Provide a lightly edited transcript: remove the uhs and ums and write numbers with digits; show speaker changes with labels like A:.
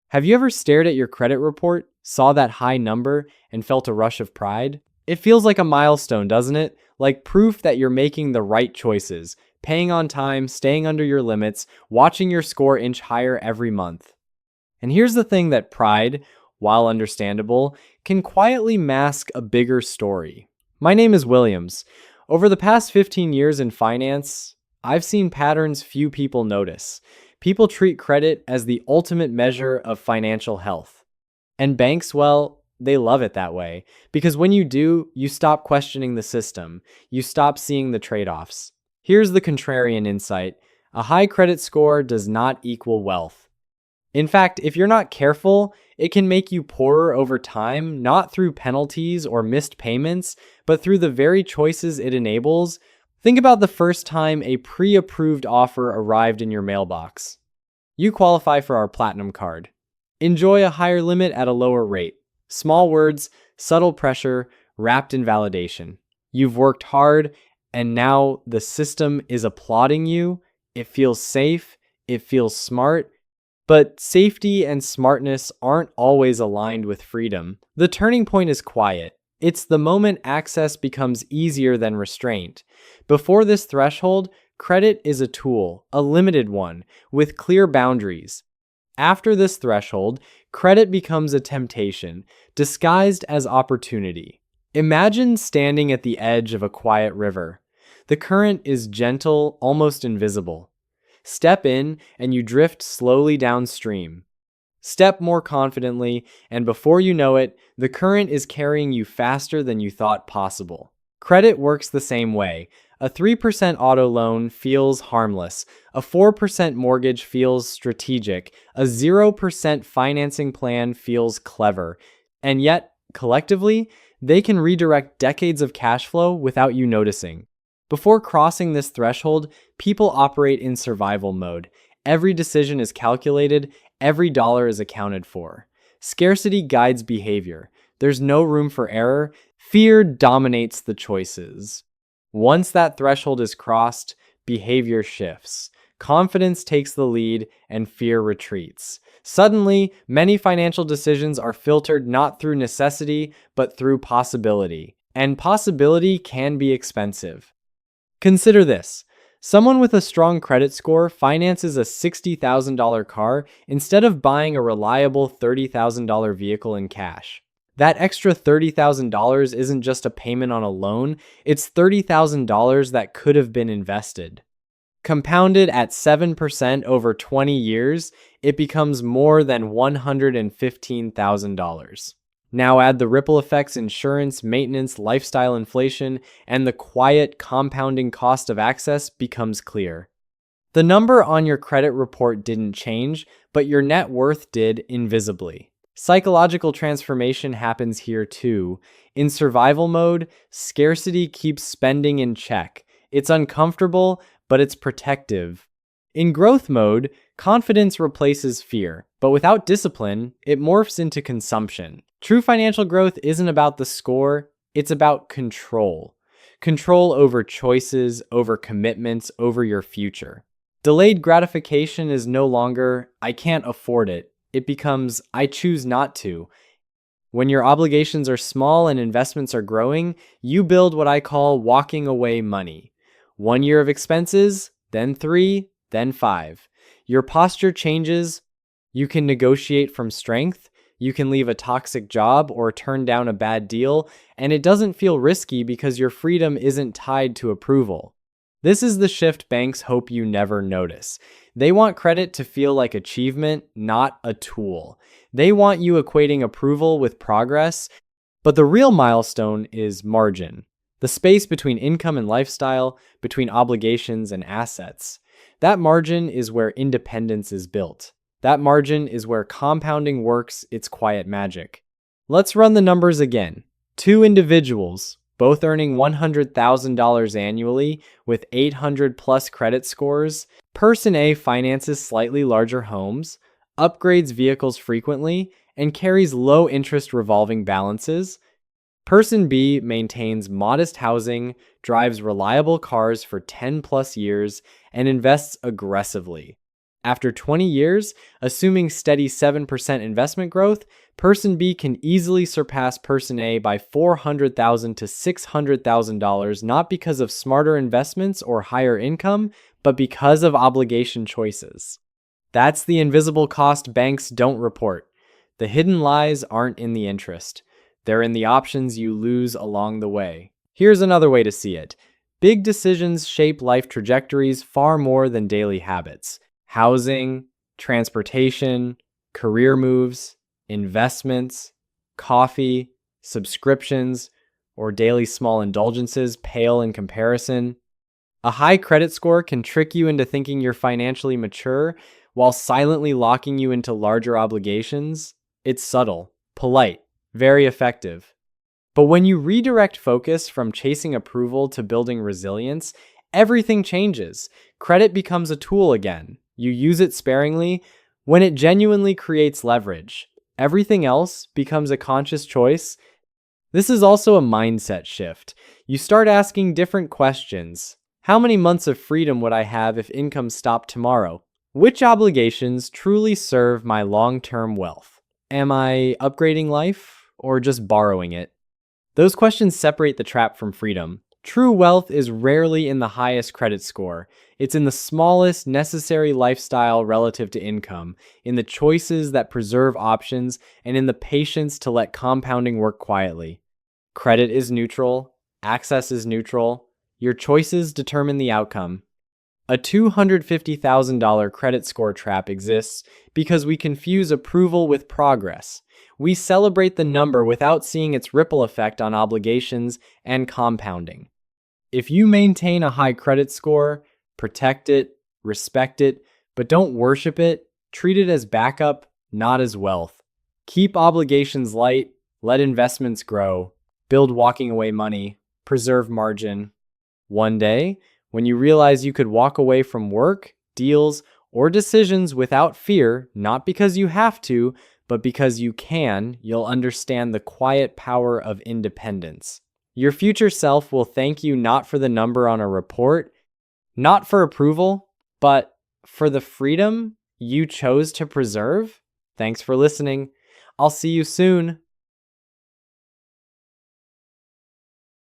A: Have you ever stared at your credit report, saw that high number, and felt a rush of pride? It feels like a milestone, doesn't it? Like proof that you're making the right choices, paying on time, staying under your limits, watching your score inch higher every month. And here's the thing that pride, while understandable, can quietly mask a bigger story. My name is Williams. Over the past 15 years in finance, I've seen patterns few people notice. People treat credit as the ultimate measure of financial health. And banks, well, they love it that way. Because when you do, you stop questioning the system. You stop seeing the trade-offs. Here's the contrarian insight. A high credit score does not equal wealth. In fact, if you're not careful, it can make you poorer over time, not through penalties or missed payments, but through the very choices it enables. Think about the first time a pre-approved offer arrived in your mailbox. You qualify for our Platinum card. Enjoy a higher limit at a lower rate. Small words, subtle pressure, wrapped in validation. You've worked hard, and now the system is applauding you. It feels safe, it feels smart, but safety and smartness aren't always aligned with freedom. The turning point is quiet. It's the moment access becomes easier than restraint. Before this threshold, credit is a tool, a limited one, with clear boundaries. After this threshold, credit becomes a temptation, disguised as opportunity. Imagine standing at the edge of a quiet river. The current is gentle, almost invisible. Step in, and you drift slowly downstream. Step more confidently, and before you know it, the current is carrying you faster than you thought possible. Credit works the same way. A 3% auto loan feels harmless. A 4% mortgage feels strategic. A 0% financing plan feels clever. And yet, collectively, they can redirect decades of cash flow without you noticing. Before crossing this threshold, people operate in survival mode. Every decision is calculated, every dollar is accounted for. Scarcity guides behavior. There's no room for error. Fear dominates the choices. Once that threshold is crossed, behavior shifts. Confidence takes the lead and fear retreats. Suddenly, many financial decisions are filtered not through necessity, but through possibility. And possibility can be expensive. Consider this. Someone with a strong credit score finances a $60,000 car instead of buying a reliable $30,000 vehicle in cash. That extra $30,000 isn't just a payment on a loan, it's $30,000 that could have been invested. Compounded at 7% over 20 years, it becomes more than $115,000. Now add the ripple effects, insurance, maintenance, lifestyle inflation, and the quiet compounding cost of access becomes clear. The number on your credit report didn't change, but your net worth did invisibly. Psychological transformation happens here too. In survival mode, scarcity keeps spending in check. It's uncomfortable, but it's protective. In growth mode, confidence replaces fear, but without discipline, it morphs into consumption. True financial growth isn't about the score, it's about control. Control over choices, over commitments, over your future. Delayed gratification is no longer, I can't afford it. It becomes, I choose not to. When your obligations are small and investments are growing, you build what I call walking away money. 1 year of expenses, then 3, then 5. Your posture changes. You can negotiate from strength. You can leave a toxic job or turn down a bad deal, and it doesn't feel risky because your freedom isn't tied to approval. This is the shift banks hope you never notice. They want credit to feel like achievement, not a tool. They want you equating approval with progress, but the real milestone is margin. The space between income and lifestyle, between obligations and assets. That margin is where independence is built. That margin is where compounding works its quiet magic. Let's run the numbers again. 2 individuals, both earning $100,000 annually with 800 plus credit scores. Person A finances slightly larger homes, upgrades vehicles frequently, and carries low interest revolving balances. Person B maintains modest housing, drives reliable cars for 10 plus years, and invests aggressively. After 20 years, assuming steady 7% investment growth, Person B can easily surpass Person A by $400,000 to $600,000, not because of smarter investments or higher income, but because of obligation choices. That's the invisible cost banks don't report. The hidden lies aren't in the interest. They're in the options you lose along the way. Here's another way to see it. Big decisions shape life trajectories far more than daily habits. Housing, transportation, career moves, investments, coffee, subscriptions, or daily small indulgences pale in comparison. A high credit score can trick you into thinking you're financially mature while silently locking you into larger obligations. It's subtle, polite, very effective. But when you redirect focus from chasing approval to building resilience, everything changes. Credit becomes a tool again. You use it sparingly when it genuinely creates leverage. Everything else becomes a conscious choice. This is also a mindset shift. You start asking different questions. How many months of freedom would I have if income stopped tomorrow? Which obligations truly serve my long-term wealth? Am I upgrading life or just borrowing it? Those questions separate the trap from freedom. True wealth is rarely in the highest credit score. It's in the smallest necessary lifestyle relative to income, in the choices that preserve options, and in the patience to let compounding work quietly. Credit is neutral. Access is neutral. Your choices determine the outcome. A $250,000 credit score trap exists because we confuse approval with progress. We celebrate the number without seeing its ripple effect on obligations and compounding. If you maintain a high credit score, protect it, respect it, but don't worship it, treat it as backup, not as wealth. Keep obligations light, let investments grow, build walking away money, preserve margin. One day, when you realize you could walk away from work, deals, or decisions without fear, not because you have to, but because you can, you'll understand the quiet power of independence. Your future self will thank you not for the number on a report, not for approval, but for the freedom you chose to preserve. Thanks for listening. I'll see you soon.